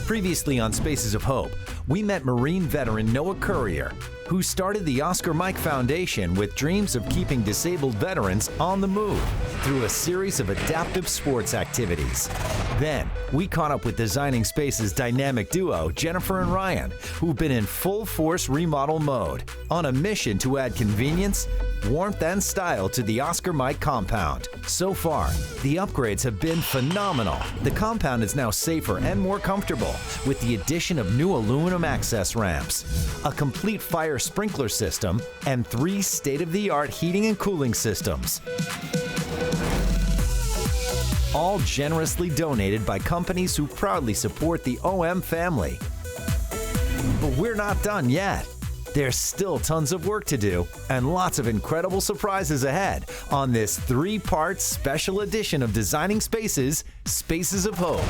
Previously on Spaces of Hope, we met Marine veteran Noah Currier, who started the Oscar Mike Foundation with dreams of keeping disabled veterans on the move through a series of adaptive sports activities. Then, we caught up with Designing Spaces dynamic duo Jennifer and Ryan, who've been in full force remodel mode on a mission to add convenience, warmth, and style to the Oscar Mike compound. So far, the upgrades have been phenomenal. The compound is now safer and more comfortable with the addition of new aluminum access ramps, a complete fire sprinkler system, and 3 state-of-the-art heating and cooling systems. All generously donated by companies who proudly support the OM family. But we're not done yet. There's still tons of work to do and lots of incredible surprises ahead on this 3-part special edition of Designing Spaces, Spaces of Hope.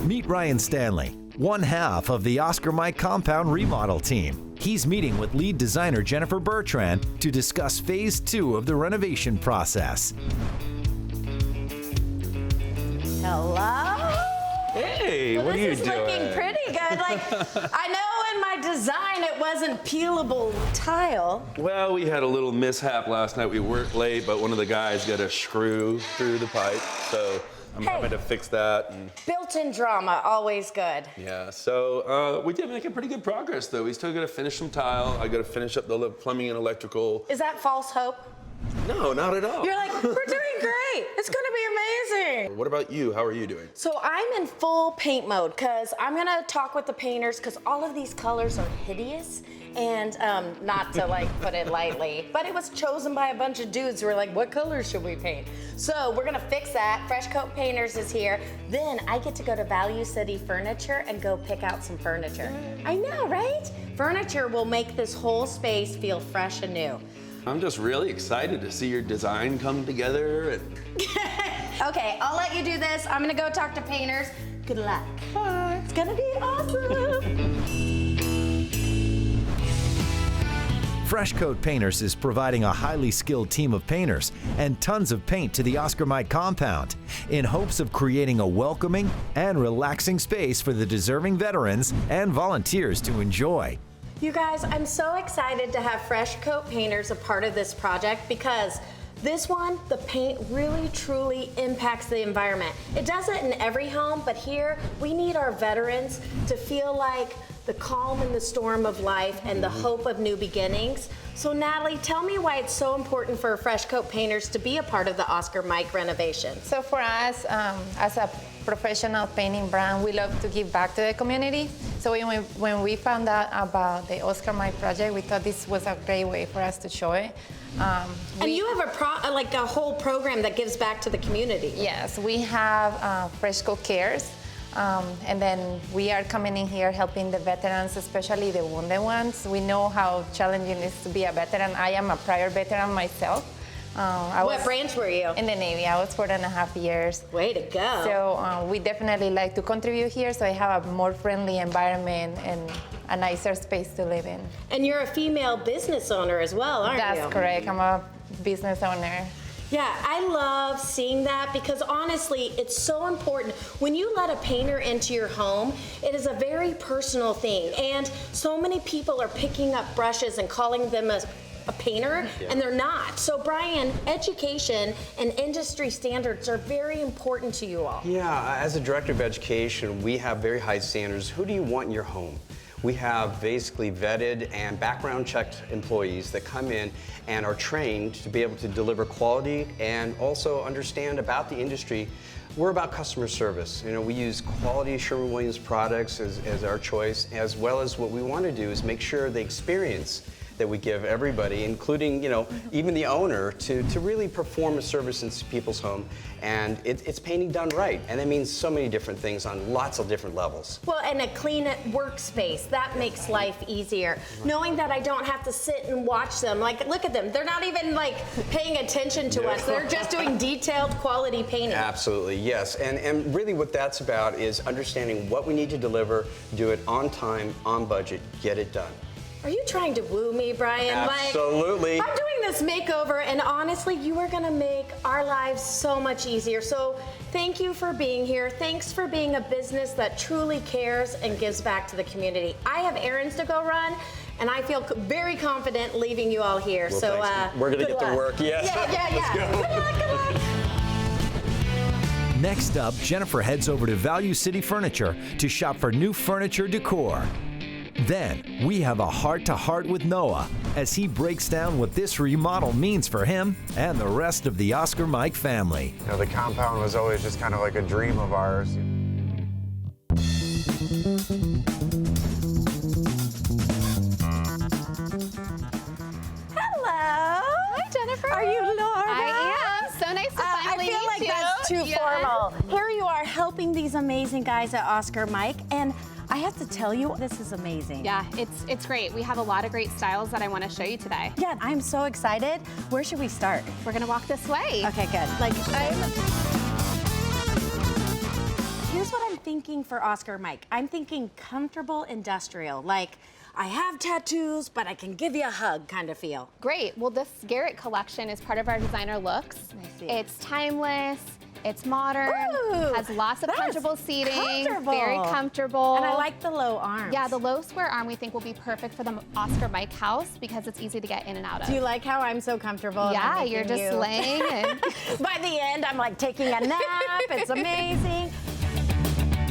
Meet Ryan Stanley, one half of the Oscar Mike compound remodel team. He's meeting with lead designer Jennifer Bertrand to discuss phase 2 of the renovation process. Hello? Hey, what are you doing? This is looking pretty good. Like, I know in my design it wasn't peelable tile. Well, we had a little mishap last night. We worked late, but one of the guys got a screw through the pipe, so I'm having to fix that. And built-in drama, always good. yeah, so we did make pretty good progress, though. We still got to finish some tile. I got to finish up the plumbing and electrical. Is that false hope? No, not at all. You're like, we're doing great. It's gonna be amazing. What about you? How are you doing? So I'm in full paint mode because I'm gonna talk with the painters because all of these colors are hideous and not to like put it lightly, but it was chosen by a bunch of dudes who were like, what colors should we paint? So we're gonna fix that. Fresh Coat Painters is here. Then I get to go to Value City Furniture and go pick out some furniture. I know, right? Furniture will make this whole space feel fresh and new. I'm just really excited to see your design come together. And Okay, I'll let you do this. I'm gonna go talk to painters. Good luck. Bye. It's gonna be awesome. Fresh Coat Painters is providing a highly skilled team of painters and tons of paint to the Oscar Mike compound in hopes of creating a welcoming and relaxing space for the deserving veterans and volunteers to enjoy. You guys, I'm so excited to have Fresh Coat Painters a part of this project because this one, the paint really truly impacts the environment. It does it in every home, but here we need our veterans to feel like the calm in the storm of life and the hope of new beginnings. So Natalie, tell me why it's so important for Fresh Coat Painters to be a part of the Oscar Mike renovation. So for us, as a professional painting brand, we love to give back to the community. So when we found out about the Oscar Mike project, we thought this was a great way for us to show it. And you have a whole program that gives back to the community. Yes, we have Fresh Coat Cares. And then we are coming in here helping the veterans, especially the wounded ones. We know how challenging it is to be a veteran. I am a prior veteran myself. What branch were you? In the Navy. I was 4.5 years. Way to go. So we definitely like to contribute here, so I have a more friendly environment and a nicer space to live in. And you're a female business owner as well, aren't you? That's correct. I'm a business owner. Yeah, I love seeing that because honestly, it's so important. When you let a painter into your home, it is a very personal thing. And so many people are picking up brushes and calling them a painter, and they're not. So Brian, education and industry standards are very important to you all. Yeah, as a director of education, we have very high standards. Who do you want in your home? We have basically vetted and background checked employees that come in and are trained to be able to deliver quality and also understand about the industry. We're about customer service. You know, we use quality Sherwin-Williams products as our choice, as well as what we want to do is make sure the experience that we give everybody, including, you know, even the owner, to really perform a service in people's home. And it's painting done right. And that means so many different things on lots of different levels. Well, and a clean workspace, that makes life easier. Knowing that I don't have to sit and watch them. Like, look at them. They're not even like paying attention to us. They're just doing detailed quality painting. Absolutely, yes. And really what that's about is understanding what we need to deliver, do it on time, on budget, get it done. Are you trying to woo me, Brian? Absolutely. I'm doing this makeover, and honestly, you are gonna make our lives so much easier. So thank you for being here. Thanks for being a business that truly cares and gives back to the community. I have errands to go run, and I feel very confident leaving you all here. Well, so we're gonna good get to luck. work. Yes. Yeah. Let's go. Good luck. Next up, Jennifer heads over to Value City Furniture to shop for new furniture decor. Then, we have a heart-to-heart with Noah as he breaks down what this remodel means for him and the rest of the Oscar Mike family. You know, the compound was always just kind of like a dream of ours. Hello. Hi, Jennifer. Are you Laura? I am. So nice to finally I feel like meet you. that's too Yes. formal. Here you are helping these amazing guys at Oscar Mike, and I have to tell you, this is amazing. Yeah, it's great. We have a lot of great styles that I want to show you today. Yeah, I'm so excited. Where should we start? We're gonna walk this way. Okay, good. Here's what I'm thinking for Oscar Mike. I'm thinking comfortable industrial, like I have tattoos, but I can give you a hug kind of feel. Great. Well, this Garrett collection is part of our designer looks. I see. It's timeless. It's modern. Ooh, has lots of that's comfortable seating. comfortable. Very comfortable. And I like the low arms. Yeah, the low square arm we think will be perfect for the Oscar Mike house because it's easy to get in and out of. Do you like how I'm so comfortable? and Yeah, I'm you're making just you- laying and By the end, I'm like taking a nap. It's amazing.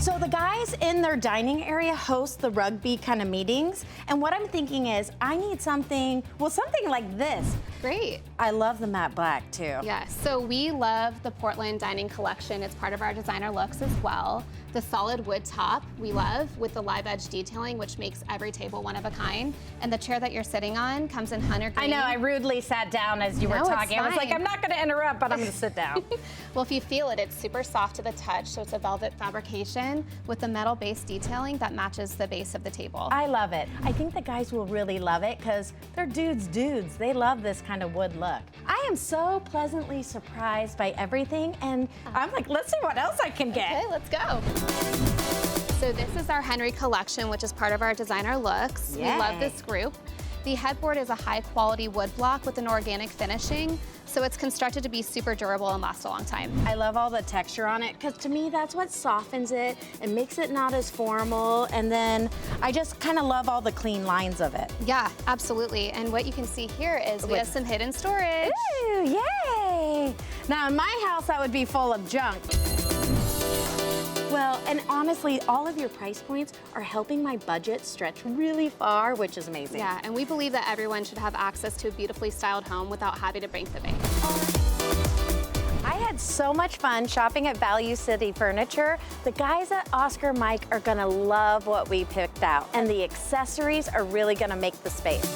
So the guys in their dining area host the rugby kind of meetings. And what I'm thinking is I need something like this. great. I love the matte black too. Yes, so we love the Portland dining collection. It's part of our designer looks as well. The solid wood top we love with the live edge detailing, which makes every table one of a kind. And the chair that you're sitting on comes in hunter green. I know, I rudely sat down as you were No, it's talking. I was like, fine. I'm not gonna interrupt, but I'm gonna sit down. Well, if you feel it, it's super soft to the touch, so it's a velvet fabrication with the metal base detailing that matches the base of the table. I love it. I think the guys will really love it because they're dudes. They love this kind of wood look. I am so pleasantly surprised by everything, and I'm like, let's see what else I can get. Okay, let's go. So this is our Henry collection, which is part of our designer looks. Yay. We love this group. The headboard is a high quality wood block with an organic finishing, so it's constructed to be super durable and last a long time. I love all the texture on it because to me that's what softens it and makes it not as formal, and then I just kind of love all the clean lines of it. Yeah, absolutely. And what you can see here is we have some hidden storage. Ooh, yay! Now in my house that would be full of junk. Well, and honestly, all of your price points are helping my budget stretch really far, which is amazing. Yeah, and we believe that everyone should have access to a beautifully styled home without having to break the bank. I had so much fun shopping at Value City Furniture. The guys at Oscar Mike are gonna love what we picked out, and the accessories are really gonna make the space.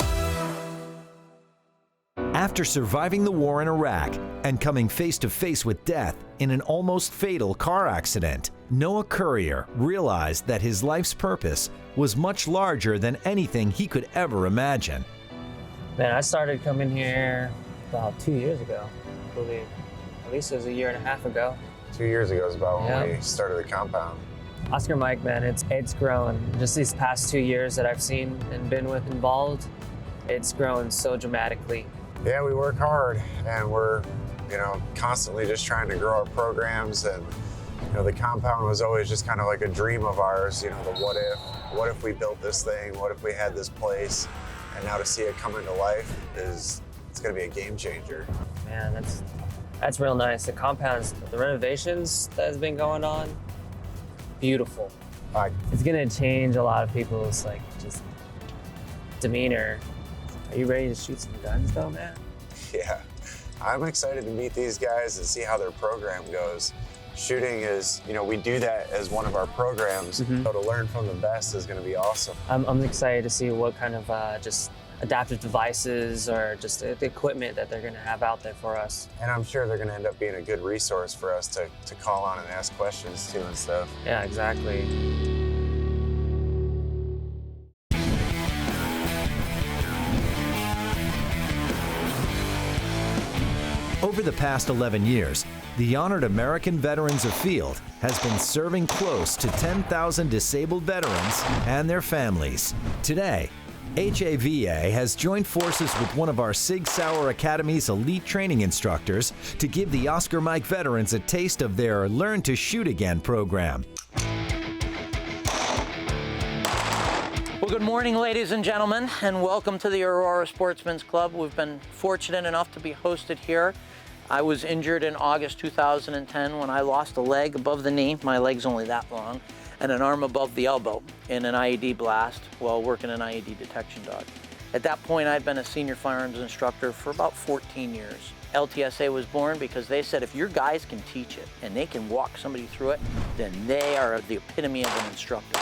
After surviving the war in Iraq and coming face to face with death in an almost fatal car accident, Noah Currier realized that his life's purpose was much larger than anything he could ever imagine. Man, I started coming here about 2 years ago, I believe. At least it was a year and a half ago. 2 years ago is about when Yeah. we started the compound. Oscar Mike, man, it's grown. Just these past 2 years that I've seen and been with involved, it's grown so dramatically. Yeah, we work hard and we're, constantly just trying to grow our programs, and, the compound was always just kind of like a dream of ours, the what if we built this thing, what if we had this place, and now to see it come into life it's gonna be a game changer. Man, that's real nice. The compounds, the renovations that has been going on, beautiful. It's gonna change a lot of people's just demeanor. Are you ready to shoot some guns though, man? Yeah, I'm excited to meet these guys and see how their program goes. Shooting is, we do that as one of our programs, so to learn from the best is gonna be awesome. I'm excited to see what kind of just adaptive devices or just the equipment that they're gonna have out there for us. And I'm sure they're gonna end up being a good resource for us to call on and ask questions to and stuff. Yeah, exactly. Over the past 11 years, the Honored American Veterans of Field has been serving close to 10,000 disabled veterans and their families. Today, HAVA has joined forces with one of our Sig Sauer Academy's elite training instructors to give the Oscar Mike veterans a taste of their Learn to Shoot Again program. Well, good morning, ladies and gentlemen, and welcome to the Aurora Sportsman's Club. We've been fortunate enough to be hosted here. I was injured in August 2010 when I lost a leg above the knee, my leg's only that long, and an arm above the elbow in an IED blast while working an IED detection dog. At that point, I'd been a senior firearms instructor for about 14 years. LTSA was born because they said if your guys can teach it and they can walk somebody through it, then they are the epitome of an instructor.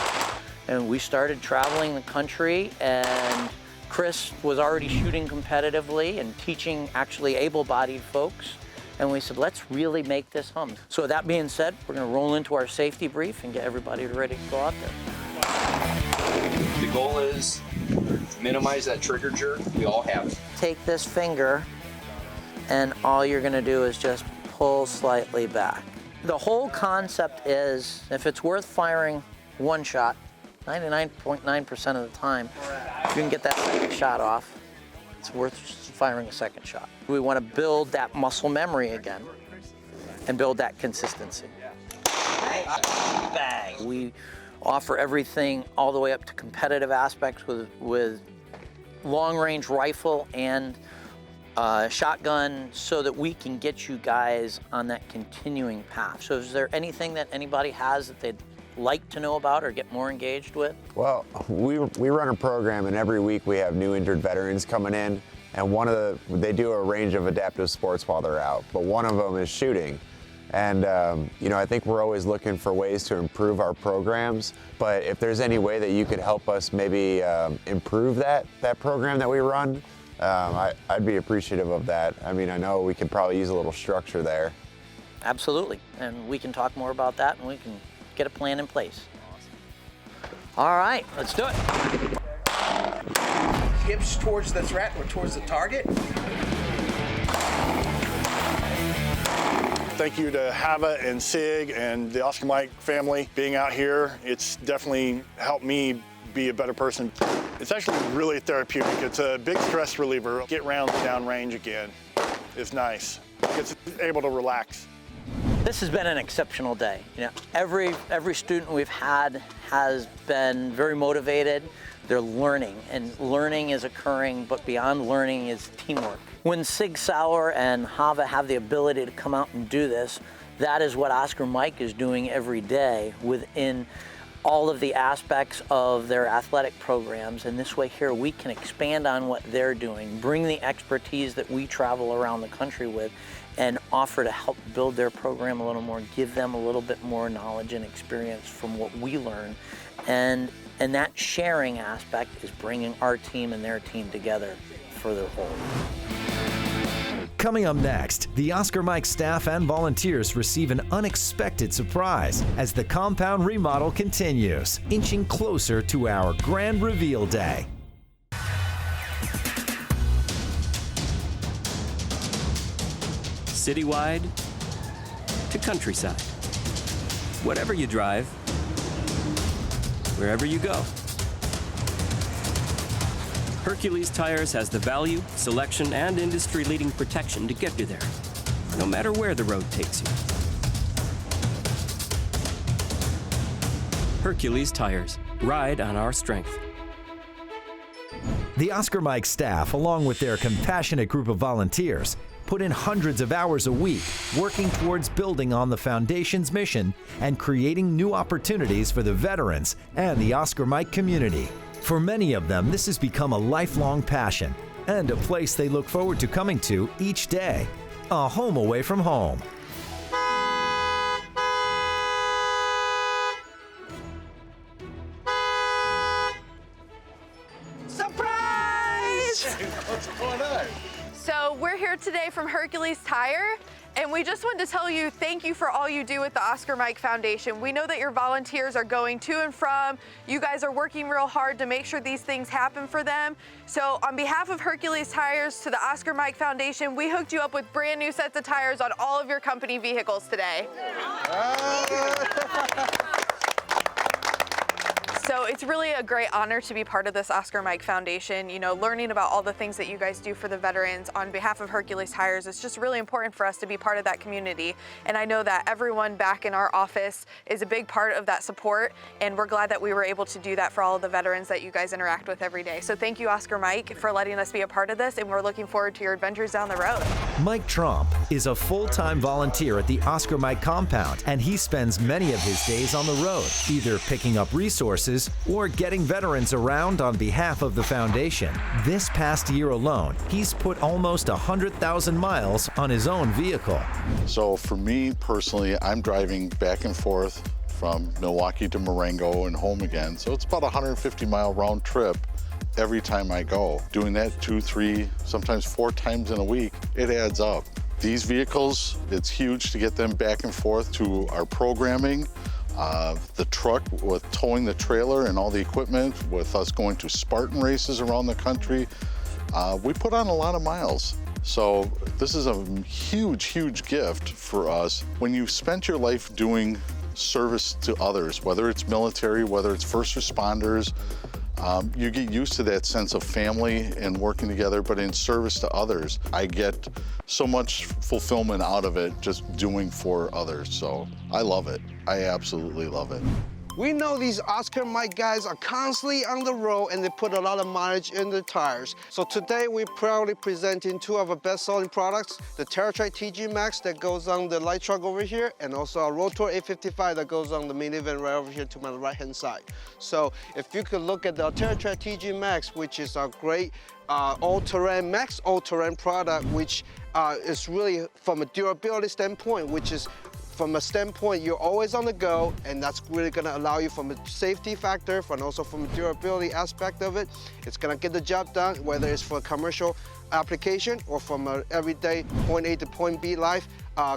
And we started traveling the country, and Chris was already shooting competitively and teaching actually able-bodied folks. And we said, let's really make this hum. So with that being said, we're gonna roll into our safety brief and get everybody ready to go out there. The goal is minimize that trigger jerk. We all have it. Take this finger, and all you're gonna do is just pull slightly back. The whole concept is, if it's worth firing one shot, 99.9% of the time, if you can get that second shot off, it's worth firing a second shot. We want to build that muscle memory again and build that consistency. Bang. We offer everything all the way up to competitive aspects with long-range rifle and shotgun, so that we can get you guys on that continuing path. So is there anything that anybody has that they'd like to know about or get more engaged with? Well, we run a program, and every week we have new injured veterans coming in, and they do a range of adaptive sports while they're out, but one of them is shooting. And I think we're always looking for ways to improve our programs, but if there's any way that you could help us maybe improve that program that we run, I'd be appreciative of that. I mean, I know we could probably use a little structure there. Absolutely, and we can talk more about that, and we can get a plan in place. All right, let's do it. Hips towards the threat or towards the target. Thank you to HAVA and SIG and the Oscar Mike family being out here. It's definitely helped me be a better person. It's actually really therapeutic. It's a big stress reliever. Get rounds downrange again. It's nice. It's able to relax. This has been an exceptional day. Every student we've had has been very motivated. They're learning, and learning is occurring, but beyond learning is teamwork. When Sig Sauer and HAVA have the ability to come out and do this, that is what Oscar Mike is doing every day within all of the aspects of their athletic programs. And this way here, we can expand on what they're doing, bring the expertise that we travel around the country with, and offer to help build their program a little more, give them a little bit more knowledge and experience from what we learn. And that sharing aspect is bringing our team and their team together for the whole. Coming up next, the Oscar Mike staff and volunteers receive an unexpected surprise as the compound remodel continues, inching closer to our grand reveal day. Citywide to countryside. Whatever you drive, wherever you go. Hercules Tires has the value, selection, and industry-leading protection to get you there, no matter where the road takes you. Hercules Tires. Ride on our strength. The Oscar Mike staff, along with their compassionate group of volunteers, put in hundreds of hours a week working towards building on the Foundation's mission and creating new opportunities for the veterans and the Oscar Mike community. For many of them, this has become a lifelong passion and a place they look forward to coming to each day, a home away from home. Surprise! What's going on? So we're here today from Hercules Tire, and we just wanted to tell you thank you for all you do with the Oscar Mike Foundation. We know that your volunteers are going to and from. You guys are working real hard to make sure these things happen for them. So on behalf of Hercules Tires to the Oscar Mike Foundation, we hooked you up with brand new sets of tires on all of your company vehicles today. So it's really a great honor to be part of this Oscar Mike Foundation. You know, learning about all the things that you guys do for the veterans on behalf of Hercules Tires is just really important for us to be part of that community. And I know that everyone back in our office is a big part of that support, and we're glad that we were able to do that for all of the veterans that you guys interact with every day. So thank you, Oscar Mike, for letting us be a part of this, and we're looking forward to your adventures down the road. Mike Tromp is a full-time volunteer at the Oscar Mike compound, and he spends many of his days on the road, either picking up resources or getting veterans around on behalf of the foundation. This past year alone, he's put almost 100,000 miles on his own vehicle. So for me personally, I'm driving back and forth from Milwaukee to Marengo and home again. So it's about a 150-mile round trip every time I go. Doing that 2, 3, sometimes 4 times in a week, it adds up. These vehicles, it's huge to get them back and forth to our programming. The truck with towing the trailer and all the equipment, with us going to Spartan races around the country. We put on a lot of miles. So this is a huge, huge gift for us. When you've spent your life doing service to others, whether it's military, whether it's first responders, you get used to that sense of family and working together, but in service to others. I get so much fulfillment out of it just doing for others. So I love it. I absolutely love it. We know these Oscar Mike guys are constantly on the road and they put a lot of mileage in their tires. So today we're proudly presenting 2 of our best-selling products, the TerraTrack TG Max that goes on the light truck over here, and also our Rotor 855 that goes on the minivan right over here to my right-hand side. So if you could look at the TerraTrack TG Max, which is our great all-terrain, max all-terrain product, which is really from a durability standpoint, which is from a standpoint, you're always on the go, and that's really gonna allow you from a safety factor, and also from a durability aspect of it. It's gonna get the job done, whether it's for a commercial application or from an everyday point A to point B life,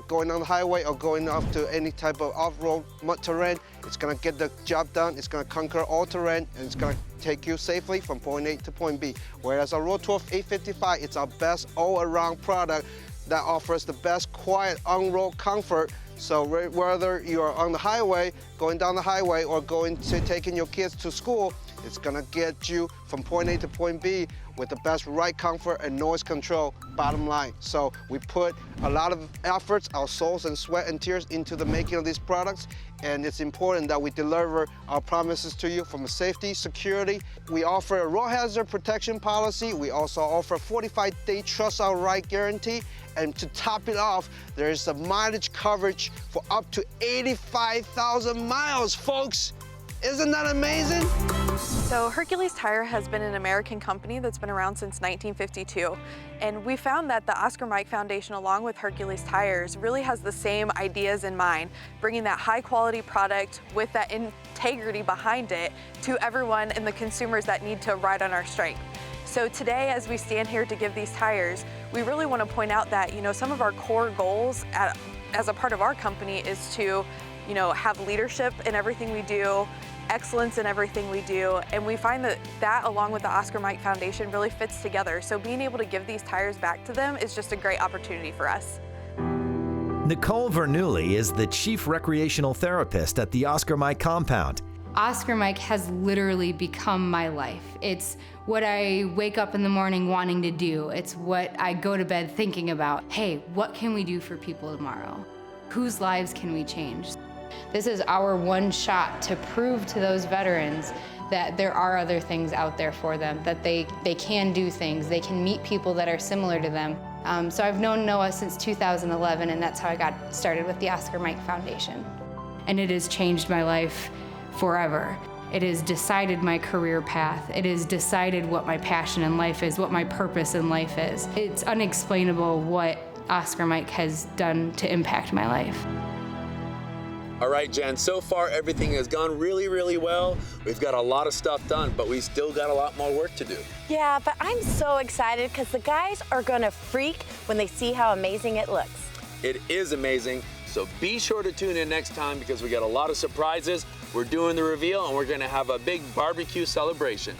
going on the highway or going off to any type of off-road terrain. It's gonna get the job done, it's gonna conquer all terrain, and it's gonna take you safely from point A to point B. Whereas our Rotor 855, it's our best all-around product that offers the best quiet on-road comfort. So whether you're on the highway, going down the highway, or going to taking your kids to school, it's gonna get you from point A to point B with the best ride comfort and noise control, bottom line. So we put a lot of efforts, our souls and sweat and tears into the making of these products, and it's important that we deliver our promises to you from a safety, security. We offer a road hazard protection policy. We also offer a 45-day trust our ride guarantee. And to top it off, there is a mileage coverage for up to 85,000 miles, folks. Isn't that amazing? So Hercules Tire has been an American company that's been around since 1952. And we found that the Oscar Mike Foundation, along with Hercules Tires, really has the same ideas in mind, bringing that high quality product with that integrity behind it to everyone and the consumers that need to ride on our strength. So today, as we stand here to give these tires, we really want to point out that, you know, some of our core goals as a part of our company is to, you know, have leadership in everything we do, excellence in everything we do, and we find that along with the Oscar Mike Foundation really fits together. So being able to give these tires back to them is just a great opportunity for us. Nicole Vernulli is the Chief Recreational Therapist at the Oscar Mike compound. Oscar Mike has literally become my life. It's what I wake up in the morning wanting to do. It's what I go to bed thinking about. Hey, what can we do for people tomorrow? Whose lives can we change? This is our one shot to prove to those veterans that there are other things out there for them, that they can do things, they can meet people that are similar to them. So I've known Noah since 2011, and that's how I got started with the Oscar Mike Foundation. And it has changed my life forever. It has decided my career path. It has decided what my passion in life is, what my purpose in life is. It's unexplainable what Oscar Mike has done to impact my life. All right, Jen, so far everything has gone really, really well. We've got a lot of stuff done, but we still got a lot more work to do. Yeah, but I'm so excited because the guys are gonna freak when they see how amazing it looks. It is amazing, so be sure to tune in next time because we got a lot of surprises. We're doing the reveal and we're gonna have a big barbecue celebration.